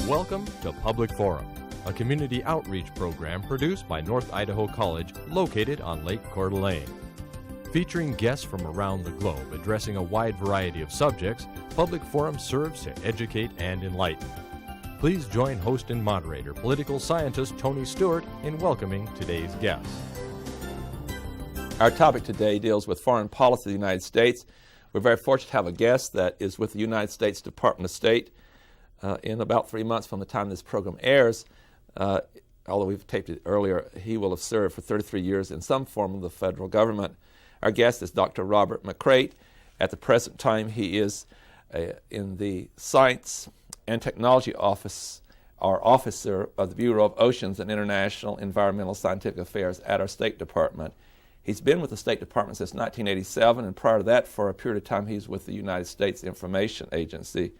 Welcome to Public Forum, a community outreach program produced by North Idaho College located on Lake Coeur d'Alene. Featuring guests from around the globe addressing a wide variety of subjects, Public Forum serves to educate and enlighten. Please join host and moderator, political scientist Tony Stewart, in welcoming today's guests. Our topic today deals with foreign policy of the United States. We're very fortunate to have a guest that is with the United States Department of State. In about 3 months from the time this program airs, although we've taped it earlier, he will have served for 33 years in some form of the federal government. Our guest is Dr. Robert McCreight. At the present time, he is in the Science and Technology Office, or officer of the Bureau of Oceans and International Environmental Scientific Affairs at our State Department. He's been with the State Department since 1987, and prior to that, for a period of time, he's with the United States Information Agency.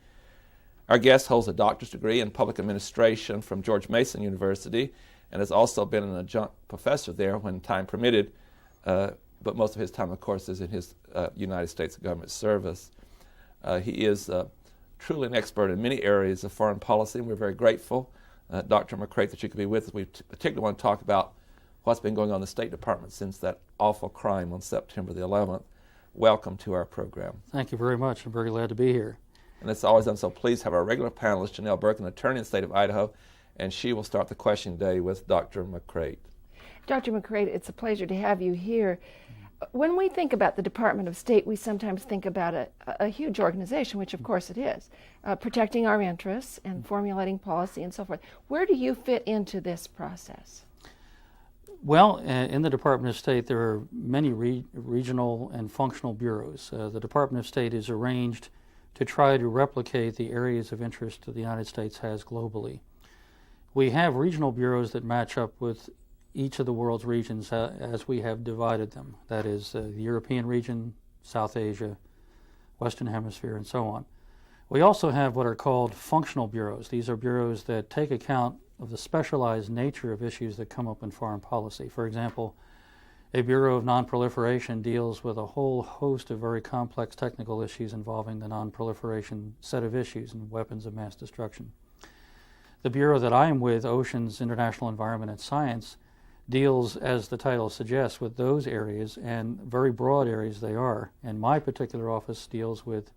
Our guest holds a doctorate degree in public administration from George Mason University and has also been an adjunct professor there when time permitted, but most of his time, of course, is in his United States government service. He is truly an expert in many areas of foreign policy, and we're very grateful, Dr. McCreight, that you could be with us. We particularly want to talk about what's been going on in the State Department since that awful crime on September the 11th. Welcome to our program. Thank you very much. I'm very glad to be here. And as always, I'm so pleased to have our regular panelist, Janelle Burke, an attorney in the state of Idaho, and she will start the question day with Dr. McCreight. Dr. McCreight, it's a pleasure to have you here. When we think about the Department of State, we sometimes think about a huge organization, which of course it is, protecting our interests and formulating policy and so forth. Where do you fit into this process? Well, in the Department of State, there are many regional and functional bureaus. The Department of State is arranged to try to replicate the areas of interest that the United States has globally. We have regional bureaus that match up with each of the world's regions as we have divided them. That is the European region, South Asia, Western Hemisphere, and so on. We also have what are called functional bureaus. These are bureaus that take account of the specialized nature of issues that come up in foreign policy. For example, a Bureau of Non-Proliferation deals with a whole host of very complex technical issues involving the non-proliferation set of issues and weapons of mass destruction. The Bureau that I am with, Oceans, International Environment, and Science, deals, as the title suggests, with those areas, and very broad areas they are. And my particular office deals with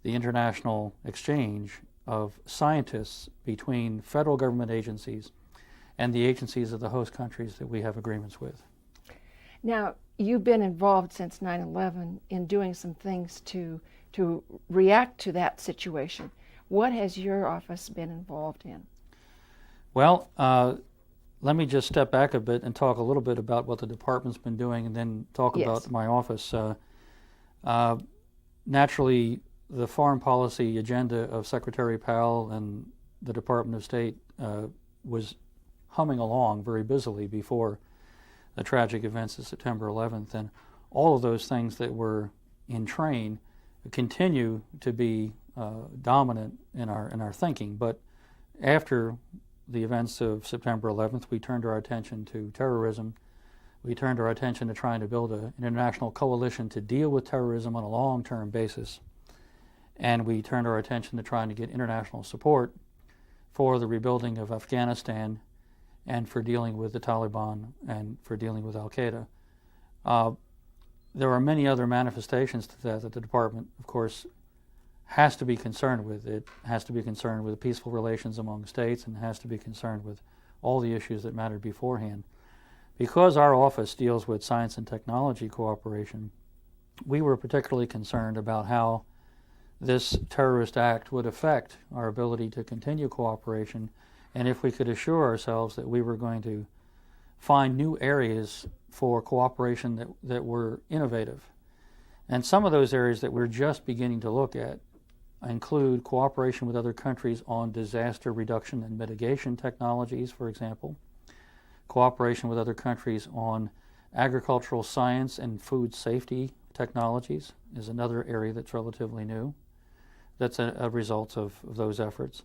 the international exchange of scientists between federal government agencies and the agencies of the host countries that we have agreements with. Now, you've been involved since 9/11 in doing some things to react to that situation. What has your office been involved in? Well, let me just step back a bit and talk a little bit about what the department's been doing and then talk about my office. Naturally, the foreign policy agenda of Secretary Powell and the Department of State was humming along very busily before the tragic events of September 11th, and all of those things that were in train continue to be dominant in our thinking. But after the events of September 11th, we turned our attention to terrorism. We turned our attention to trying to build an international coalition to deal with terrorism on a long-term basis. And we turned our attention to trying to get international support for the rebuilding of Afghanistan and for dealing with the Taliban and for dealing with Al-Qaeda. There are many other manifestations to that the department, of course, has to be concerned with. It has to be concerned with peaceful relations among states and has to be concerned with all the issues that mattered beforehand. Because our office deals with science and technology cooperation, we were particularly concerned about how this terrorist act would affect our ability to continue cooperation, and if we could assure ourselves that we were going to find new areas for cooperation that were innovative. And some of those areas that we're just beginning to look at include cooperation with other countries on disaster reduction and mitigation technologies, for example, cooperation with other countries on agricultural science and food safety technologies is another area that's relatively new. That's a result of those efforts.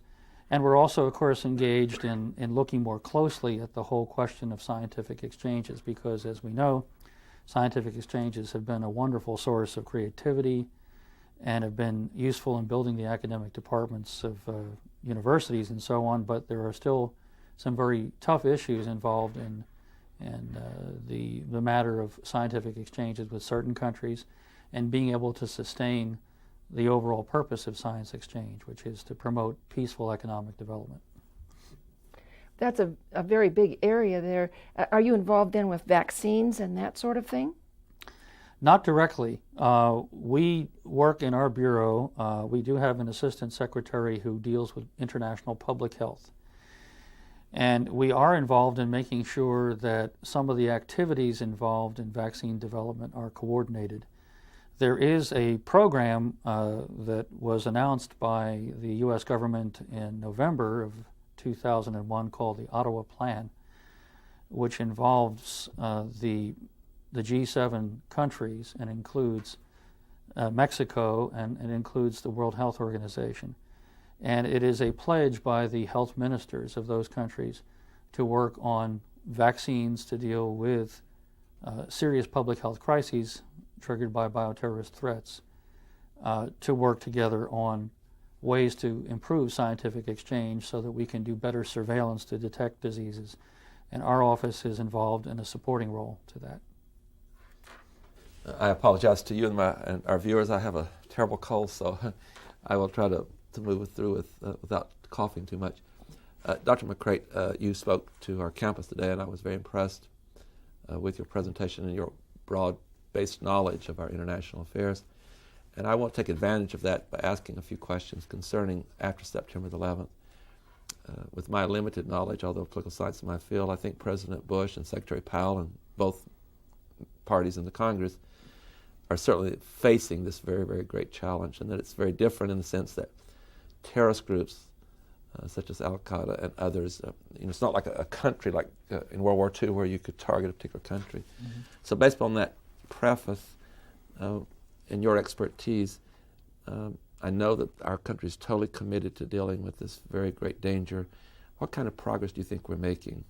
And we're also, of course, engaged in looking more closely at the whole question of scientific exchanges because, as we know, scientific exchanges have been a wonderful source of creativity and have been useful in building the academic departments of universities and so on, but there are still some very tough issues involved in the matter of scientific exchanges with certain countries and being able to sustain the overall purpose of science exchange, which is to promote peaceful economic development. That's a very big area there. Are you involved then with vaccines and that sort of thing? Not directly. We work in our bureau. We do have an assistant secretary who deals with international public health. And we are involved in making sure that some of the activities involved in vaccine development are coordinated. There is a program that was announced by the U.S. government in November of 2001 called the Ottawa Plan, which involves the G7 countries and includes Mexico and it includes the World Health Organization. And it is a pledge by the health ministers of those countries to work on vaccines to deal with serious public health crises triggered by bioterrorist threats, to work together on ways to improve scientific exchange so that we can do better surveillance to detect diseases. And our office is involved in a supporting role to that. I apologize to you and our viewers. I have a terrible cold, so I will try to move through without coughing too much. Dr. McCreight, you spoke to our campus today, and I was very impressed with your presentation and your broad-based knowledge of our international affairs. And I want to take advantage of that by asking a few questions concerning after September the 11th. With my limited knowledge, although political science is my field, I think President Bush and Secretary Powell and both parties in the Congress are certainly facing this very, very great challenge, and that it's very different in the sense that terrorist groups such as Al-Qaeda and others, it's not like a country like in World War II where you could target a particular country. Mm-hmm. So based on that preface and your expertise, I know that our country is totally committed to dealing with this very great danger. What kind of progress do you think we're making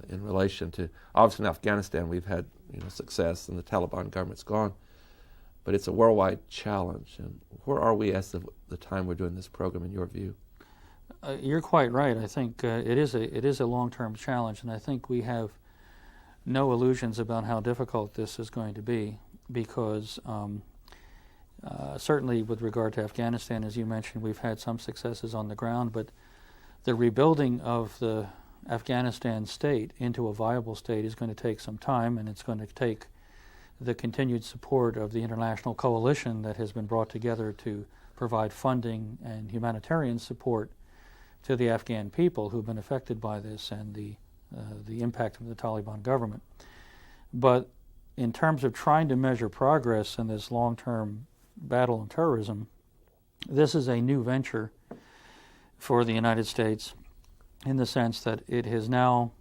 in relation to, obviously in Afghanistan we've had success and the Taliban government's gone, but it's a worldwide challenge. And where are we as of the time we're doing this program in your view? You're quite right. I think it is a long-term challenge, and I think we have no illusions about how difficult this is going to be, because certainly with regard to Afghanistan, as you mentioned, we've had some successes on the ground, but the rebuilding of the Afghanistan state into a viable state is going to take some time, and it's going to take the continued support of the international coalition that has been brought together to provide funding and humanitarian support to the Afghan people who've been affected by this and the impact of the Taliban government. But in terms of trying to measure progress in this long-term battle on terrorism, this is a new venture for the United States in the sense that it has now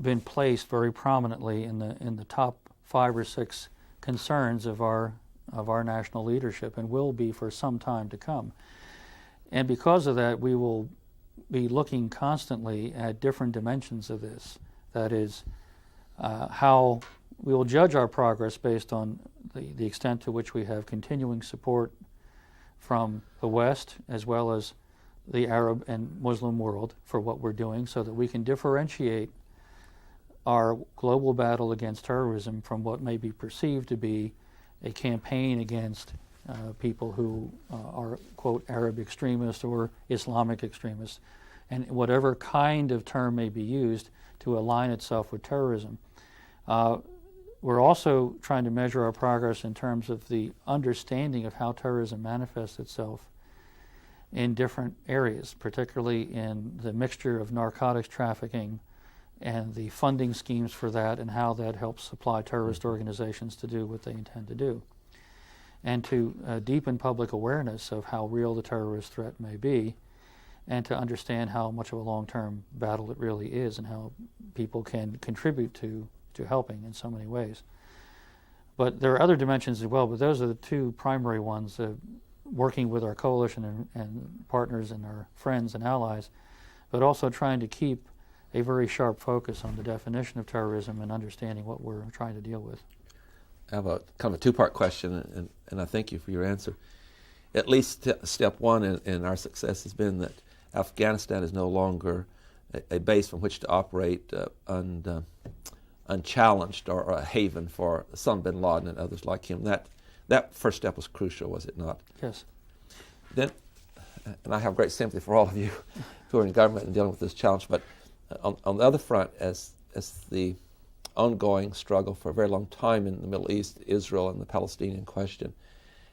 been placed very prominently in the top 5 or 6 concerns of our national leadership, and will be for some time to come. And because of that, we will be looking constantly at different dimensions of this. That is, how we will judge our progress based on the extent to which we have continuing support from the West as well as the Arab and Muslim world for what we're doing, so that we can differentiate our global battle against terrorism from what may be perceived to be a campaign against people who are, quote, Arab extremists or Islamic extremists, and whatever kind of term may be used to align itself with terrorism. We're also trying to measure our progress in terms of the understanding of how terrorism manifests itself in different areas, particularly in the mixture of narcotics trafficking and the funding schemes for that, and how that helps supply terrorist organizations to do what they intend to do. And to deepen public awareness of how real the terrorist threat may be, and to understand how much of a long-term battle it really is, and how people can contribute to helping in so many ways. But there are other dimensions as well, but those are the 2 primary ones, working with our coalition and partners and our friends and allies, but also trying to keep a very sharp focus on the definition of terrorism and understanding what we're trying to deal with. I have a kind of a 2-part question, and I thank you for your answer. at least step one in our success has been that Afghanistan is no longer a base from which to operate unchallenged or a haven for Osama bin Laden and others like him. That first step was crucial, was it not? Yes. Then, and I have great sympathy for all of you who are in government and dealing with this challenge, but on the other front, as the ongoing struggle for a very long time in the Middle East, Israel and the Palestinian question,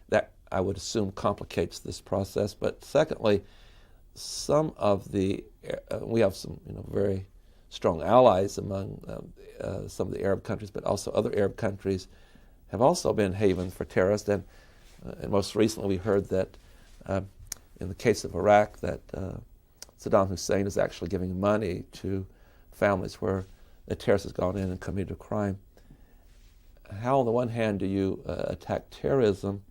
that I would assume complicates this process. But secondly, some of we have some very strong allies among some of the Arab countries, but also other Arab countries have also been havens for terrorists. And most recently we heard that in the case of Iraq that Saddam Hussein is actually giving money to families where the terrorist has gone in and committed a crime. How on the one hand do you attack terrorism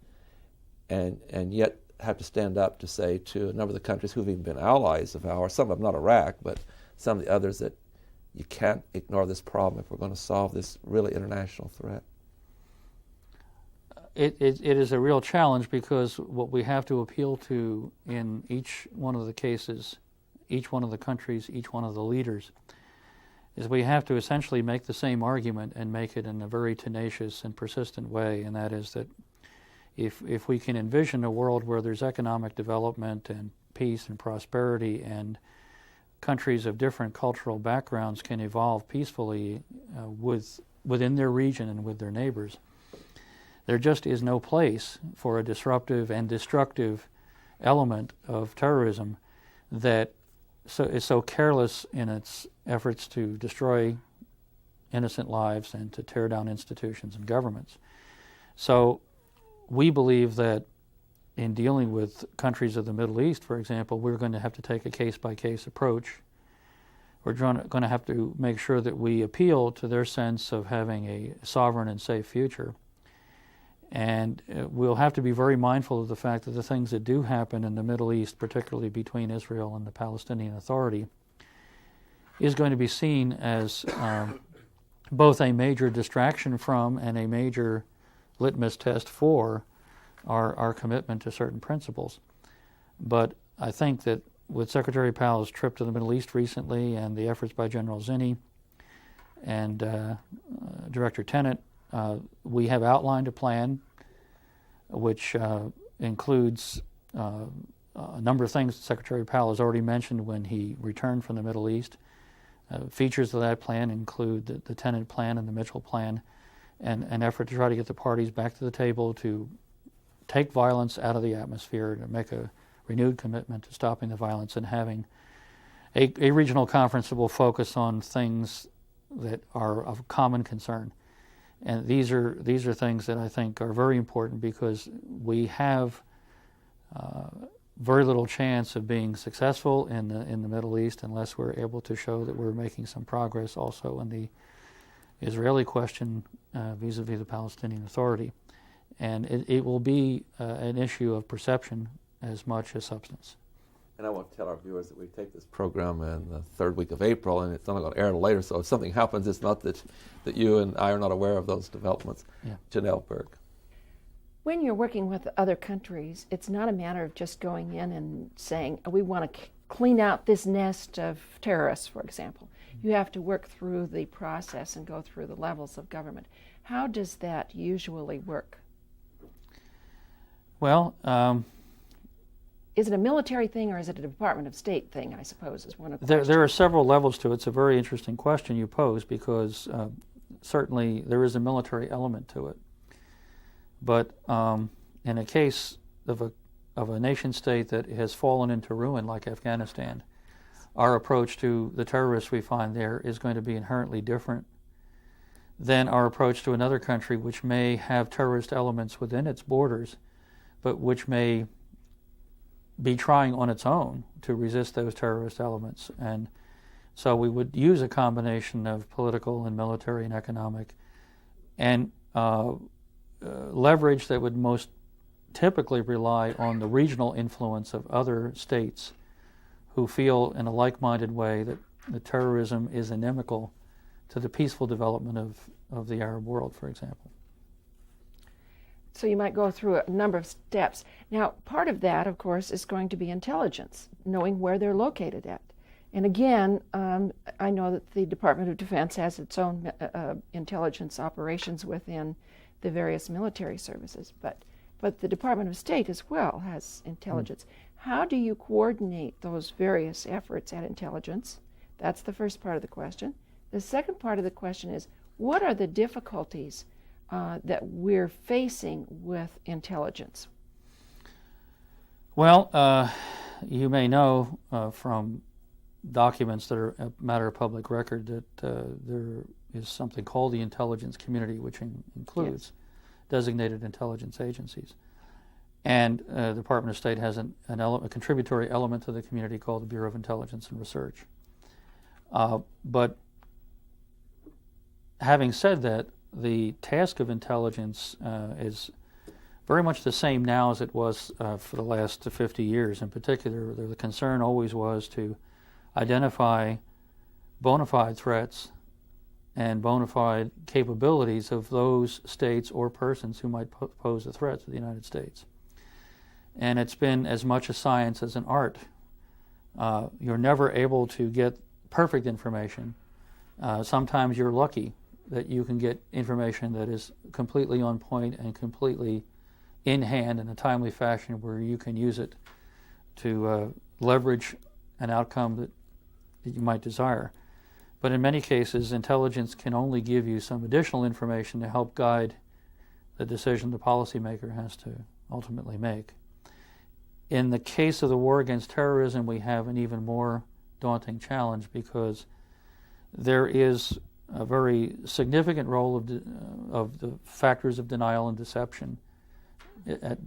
and yet have to stand up to say to a number of the countries who've even been allies of ours, some of them not Iraq, but some of the others, that you can't ignore this problem if we're going to solve this really international threat? It is a real challenge, because what we have to appeal to in each one of the cases, each one of the countries, each one of the leaders, is we have to essentially make the same argument and make it in a very tenacious and persistent way, and that is that if we can envision a world where there's economic development and peace and prosperity, and countries of different cultural backgrounds can evolve peacefully within their region and with their neighbors, there just is no place for a disruptive and destructive element of terrorism that is so careless in its efforts to destroy innocent lives and to tear down institutions and governments. So we believe that in dealing with countries of the Middle East, for example, we're going to have to take a case-by-case approach. We're going to have to make sure that we appeal to their sense of having a sovereign and safe future. And we'll have to be very mindful of the fact that the things that do happen in the Middle East, particularly between Israel and the Palestinian Authority, is going to be seen as both a major distraction from and a major litmus test for our commitment to certain principles. But I think that with Secretary Powell's trip to the Middle East recently and the efforts by General Zinni and Director Tenet, we have outlined a plan which includes a number of things Secretary Powell has already mentioned when he returned from the Middle East. Features of that plan include the Tenet Plan and the Mitchell Plan, and an effort to try to get the parties back to the table to take violence out of the atmosphere, to make a renewed commitment to stopping the violence and having a regional conference that will focus on things that are of common concern. And these are things that I think are very important, because we have very little chance of being successful in the Middle East unless we're able to show that we're making some progress also in the Israeli question vis-a-vis the Palestinian Authority. And it will be an issue of perception as much as substance. And I want to tell our viewers that we take this program in the third week of April, and it's not going to air later, so if something happens, it's not that you and I are not aware of those developments. Yeah. Janelle Berg. When you're working with other countries, it's not a matter of just going in and saying, we want to clean out this nest of terrorists, for example. You have to work through the process and go through the levels of government. How does that usually work? Well, is it a military thing, or is it a Department of State thing, I suppose, is one of the questions. there are several levels to it. It's a very interesting question you pose, because certainly there is a military element to it. But in a case of a nation state that has fallen into ruin like Afghanistan, our approach to the terrorists we find there is going to be inherently different than our approach to another country which may have terrorist elements within its borders, but which may be trying on its own to resist those terrorist elements. And so we would use a combination of political and military and economic and leverage that would most typically rely on the regional influence of other states who feel in a like-minded way that the terrorism is inimical to the peaceful development of the Arab world, for example. So you might go through a number of steps. Now, part of that, of course, is going to be intelligence, knowing where they're located at. And again, I know that the Department of Defense has its own intelligence operations within the various military services, but the Department of State as well has intelligence. How do you coordinate those various efforts at intelligence? That's the first part of the question. The second part of the question is, what are the difficulties that we're facing with intelligence? Well, you may know from documents that are a matter of public record that there is something called the intelligence community, which includes designated intelligence agencies. And the Department of State has a contributory element to the community called the Bureau of Intelligence and Research. But having said that, the task of intelligence is very much the same now as it was for the last 50 years. In particular, the concern always was to identify bona fide threats and bona fide capabilities of those states or persons who might pose a threat to the United States. And it's been as much a science as an art. You're never able to get perfect information. Sometimes you're lucky that you can get information that is completely on point and completely in hand in a timely fashion where you can use it to leverage an outcome that you might desire. But in many cases, intelligence can only give you some additional information to help guide the decision the policymaker has to ultimately make. In the case of the war against terrorism, we have an even more daunting challenge because there is a very significant role of the factors of denial and deception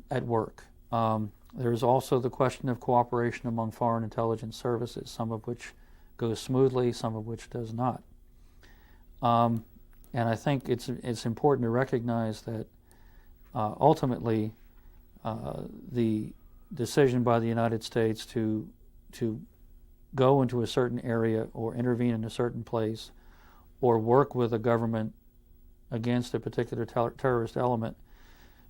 at work. There is also the question of cooperation among foreign intelligence services, some of which goes smoothly, some of which does not. And I think it's important to recognize that ultimately the decision by the United States to go into a certain area or intervene in a certain place or work with a government against a particular terrorist element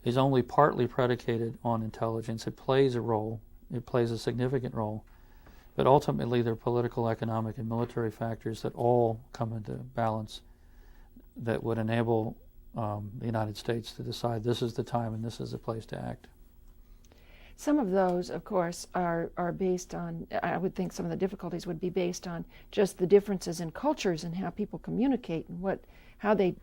is only partly predicated on intelligence. It plays a role, it plays a significant role, but ultimately there are political, economic, and military factors that all come into balance that would enable the United States to decide this is the time and this is the place to act. Some of those, of course, are based on, I would think some of the difficulties would be based on just the differences in cultures and how people communicate and how they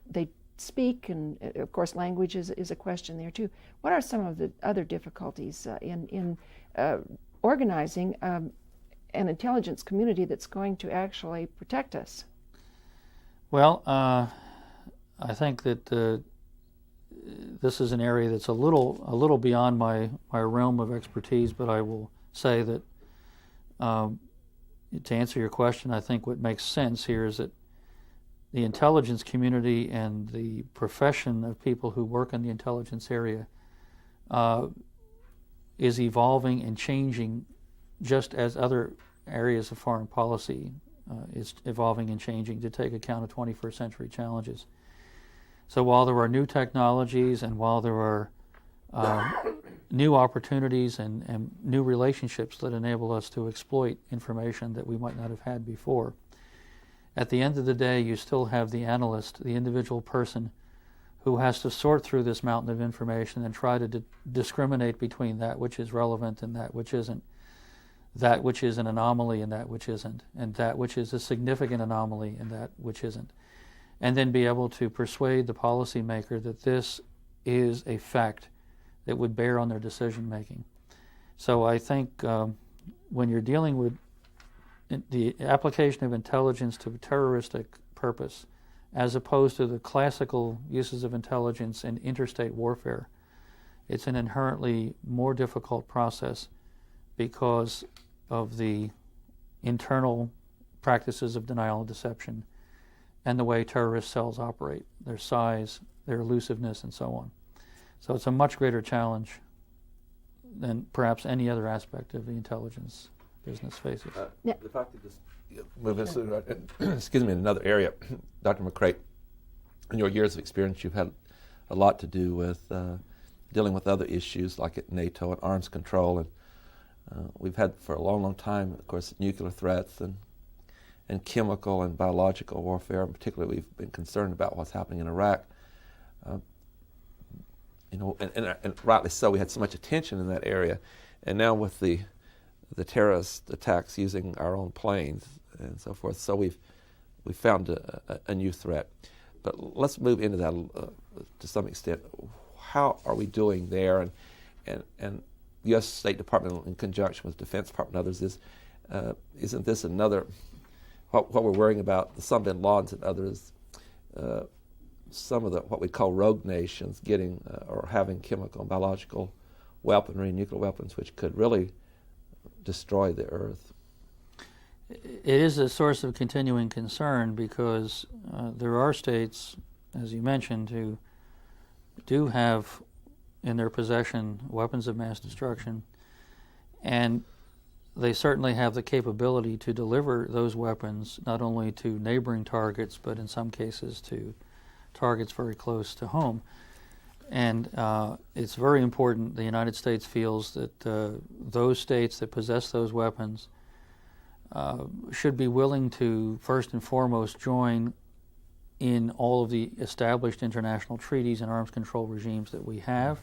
speak, and of course language is a question there too. What are some of the other difficulties in organizing an intelligence community that's going to actually protect us? Well, I think that this is an area that's a little beyond my realm of expertise, but I will say that to answer your question, I think what makes sense here is that the intelligence community and the profession of people who work in the intelligence area is evolving and changing just as other areas of foreign policy is evolving and changing to take account of 21st century challenges. So while there are new technologies and while there are new opportunities and new relationships that enable us to exploit information that we might not have had before, at the end of the day, you still have the analyst, the individual person, who has to sort through this mountain of information and try to discriminate between that which is relevant and that which isn't, that which is an anomaly and that which isn't, and that which is a significant anomaly and that which isn't. And then be able to persuade the policymaker that this is a fact that would bear on their decision making. So I think when you're dealing with the application of intelligence to a terroristic purpose, as opposed to the classical uses of intelligence in interstate warfare, it's an inherently more difficult process because of the internal practices of denial and deception and the way terrorist cells operate, their size, their elusiveness, and so on. So it's a much greater challenge than perhaps any other aspect of the intelligence business faces. If I could just move into, excuse me, in another area, Dr. McCreight, in your years of experience, you've had a lot to do with dealing with other issues like at NATO and arms control. And we've had for a long, long time, of course, nuclear threats and chemical and biological warfare. And particularly, we've been concerned about what's happening in Iraq. And rightly so, we had so much attention in that area. And now with the terrorist attacks using our own planes and so forth, so we've found a new threat. But let's move into that to some extent. How are we doing there? And the U.S. State Department, in conjunction with Defense Department and others, isn't this another, what we're worrying about, Osama bin Laden and others, some of the what we call rogue nations getting or having chemical and biological weaponry, nuclear weapons, which could really destroy the earth? It is a source of continuing concern because there are states, as you mentioned, who do have in their possession weapons of mass destruction, and they certainly have the capability to deliver those weapons not only to neighboring targets, but in some cases to targets very close to home. And it's very important, the United States feels, that those states that possess those weapons should be willing to, first and foremost, join in all of the established international treaties and arms control regimes that we have,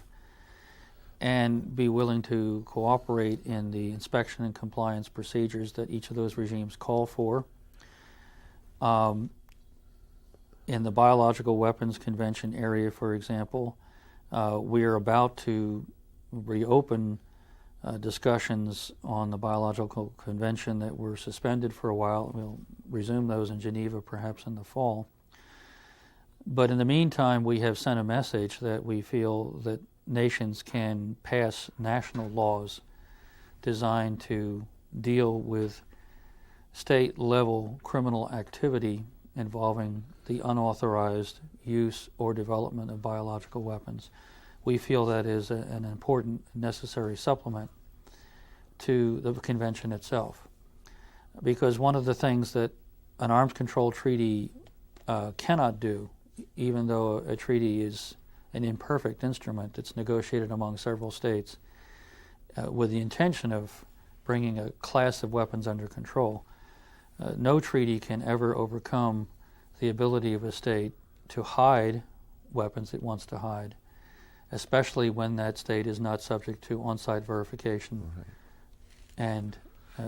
and be willing to cooperate in the inspection and compliance procedures that each of those regimes call for. In the Biological Weapons Convention area, for example, we are about to reopen discussions on the Biological Convention that were suspended for a while. We'll resume those in Geneva perhaps in the fall. But in the meantime, we have sent a message that we feel that nations can pass national laws designed to deal with state-level criminal activity involving the unauthorized use or development of biological weapons. We feel that is an important, necessary supplement to the convention itself. Because one of the things that an arms control treaty cannot do, even though a treaty is an imperfect instrument that's negotiated among several states with the intention of bringing a class of weapons under control, no treaty can ever overcome the ability of a state to hide weapons it wants to hide, especially when that state is not subject to on-site verification and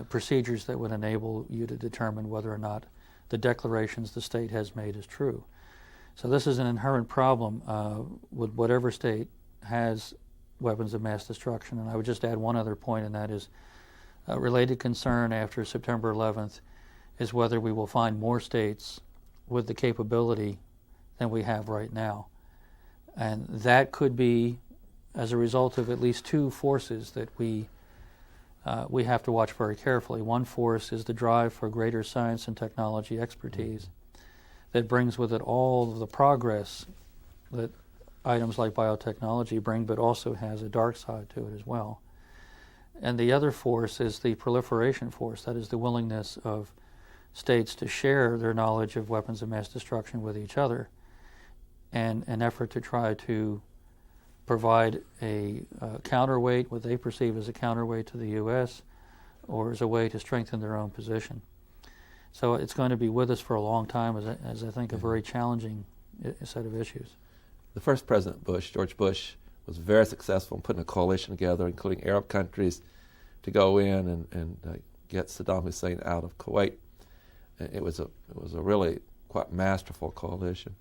procedures that would enable you to determine whether or not the declarations the state has made is true. So this is an inherent problem with whatever state has weapons of mass destruction. And I would just add one other point, and that is a related concern after September 11th is whether we will find more states with the capability than we have right now. And that could be as a result of at least two forces that we have to watch very carefully. One force is the drive for greater science and technology expertise that brings with it all of the progress that items like biotechnology bring, but also has a dark side to it as well. And the other force is the proliferation force, that is the willingness of states to share their knowledge of weapons of mass destruction with each other, and an effort to try to provide a counterweight, what they perceive as a counterweight to the U.S., or as a way to strengthen their own position. So it's going to be with us for a long time as I think a very challenging set of issues. The first President Bush, George Bush, was very successful in putting a coalition together, including Arab countries, to go in and get Saddam Hussein out of Kuwait. It was a really quite masterful coalition.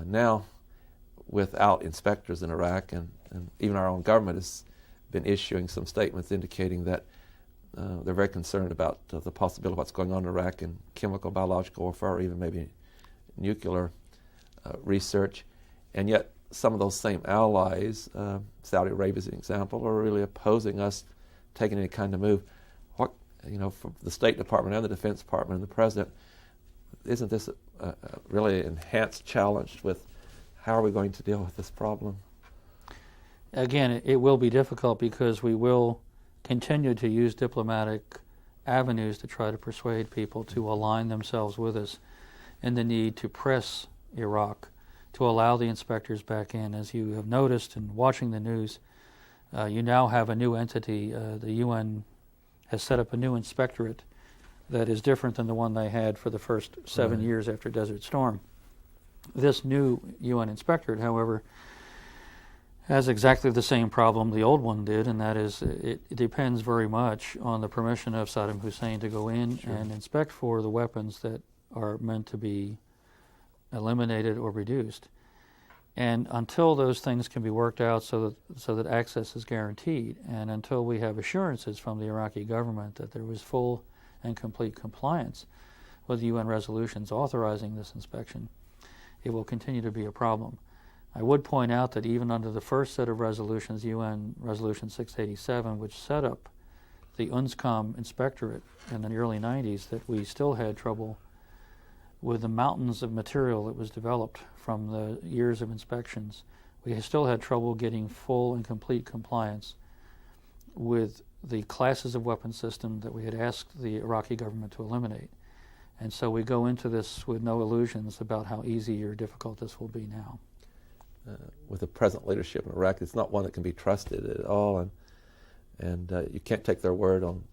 Now, without inspectors in Iraq, and even our own government has been issuing some statements indicating that they're very concerned about the possibility of what's going on in Iraq in chemical, biological warfare, or even maybe nuclear research. And yet some of those same allies, Saudi Arabia as an example, are really opposing us taking any kind of move. What, from the State Department and the Defense Department and the President, isn't this a really enhanced challenge with how are we going to deal with this problem? Again, it will be difficult because we will continue to use diplomatic avenues to try to persuade people to align themselves with us in the need to press Iraq to allow the inspectors back in. As you have noticed in watching the news, you now have a new entity. The UN has set up a new inspectorate that is different than the one they had for the first 7 years after Desert Storm. This new UN inspectorate, however, has exactly the same problem the old one did, and that is it depends very much on the permission of Saddam Hussein to go in and inspect for the weapons that are meant to be eliminated or reduced. And until those things can be worked out so that access is guaranteed, and until we have assurances from the Iraqi government that there was full and complete compliance with UN resolutions authorizing this inspection, it will continue to be a problem. I would point out that even under the first set of resolutions, UN Resolution 687, which set up the UNSCOM inspectorate in the early 90s, that we still had trouble with the mountains of material that was developed from the years of inspections. We still had trouble getting full and complete compliance with the classes of weapon system that we had asked the Iraqi government to eliminate. And so we go into this with no illusions about how easy or difficult this will be now. With the present leadership in Iraq, it's not one that can be trusted at all, and you can't take their word on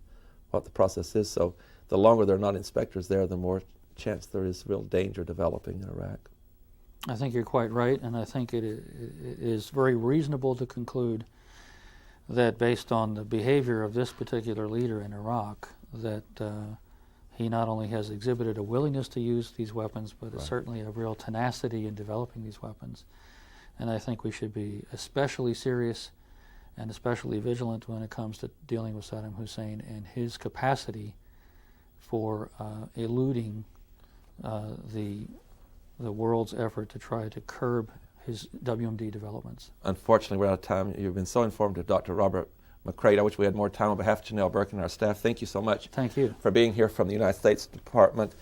what the process is. So the longer there are not inspectors there, the more chance there is real danger developing in Iraq. I think you're quite right, and I think it is very reasonable to conclude that based on the behavior of this particular leader in Iraq, that he not only has exhibited a willingness to use these weapons, but certainly a real tenacity in developing these weapons. And I think we should be especially serious and especially vigilant when it comes to dealing with Saddam Hussein and his capacity for eluding the world's effort to try to curb his WMD developments. Unfortunately, we're out of time. You've been so informative, Dr. Robert McCreight. I wish we had more time. On behalf of Janelle Burke and our staff, thank you so much. Thank you For being here from the United States Department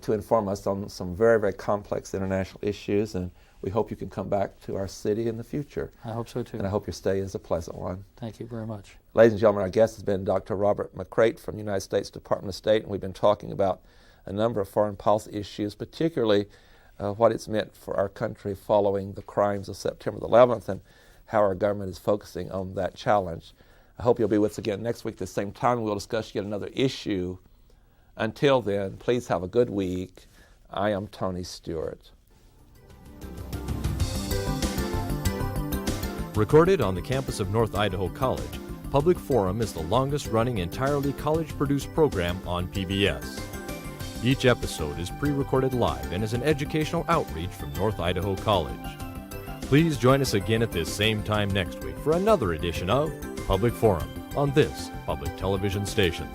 to inform us on some very, very complex international issues, and we hope you can come back to our city in the future. I hope so too. And I hope your stay is a pleasant one. Thank you very much. Ladies and gentlemen, our guest has been Dr. Robert McCreight from the United States Department of State, and we've been talking about a number of foreign policy issues, particularly what it's meant for our country following the crimes of September the 11th and how our government is focusing on that challenge. I hope you'll be with us again next week at the same time. We'll discuss yet another issue. Until then, please have a good week. I am Tony Stewart. Recorded on the campus of North Idaho College, Public Forum is the longest-running entirely college-produced program on PBS. Each episode is pre-recorded live and is an educational outreach from North Idaho College. Please join us again at this same time next week for another edition of Public Forum on this public television station.